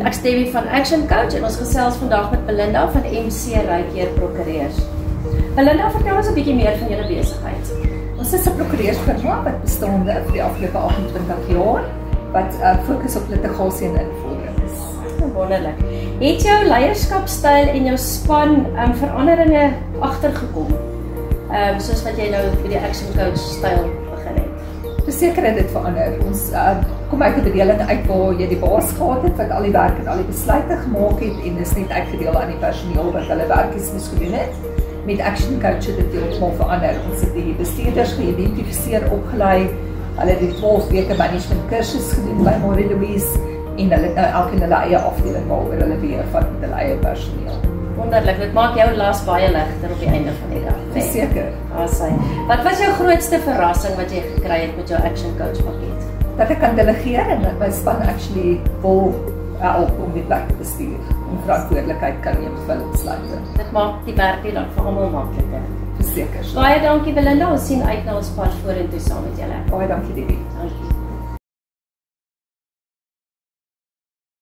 Ek's Debbie van Action Coach en ons gesels vandag met Belinda van MC Rykeer Prokureurs. Belinda, vertel ons 'n bietjie meer van julle besigheid. Ons is 'n prokureursfirma wat bestaande vir die afgelope 28 jaar wat fokus op litigasie en invorderings. Wonderlik. Het jou leierskapstyl en jou span veranderinge agtergekom? Soos wat jy nou met die Action Coach styl begin het. Verseker het dit verander. Ons kom uit 'n bedeling uit waar jy die baas gehad het wat al die werk en al die besluite gemaak het en dis net uitgedeel aan die personeel wat hulle werkies moes gedoen het. Met Action Coach het dit heeltemal verander. Ons het die bestuurders geïdentifiseer, opgelei. Hulle het die 12 weke management kursus gedoen by Marie Louise en hulle het nou elkeen hulle eie afdeling waaroor hulle weer van hulle eie personeel. Wonderlik, dit maak jou las baie ligter op die einde van die dag. Verseker. Wat was jou grootste verrassing wat jy gekry het met jou Action Coach pakket? Dat ek kan delegeer en dat my span actually wil help om die plek te bestuur en verantwoordelikheid kan neem vir hulle besluite. Dit maak die werk hier dan vir almal makliker. Verseker. Baie dankie Belinda, ons sien uit na ons pad vorentoe saam met julle. Baie dankie Debbie. Dankie.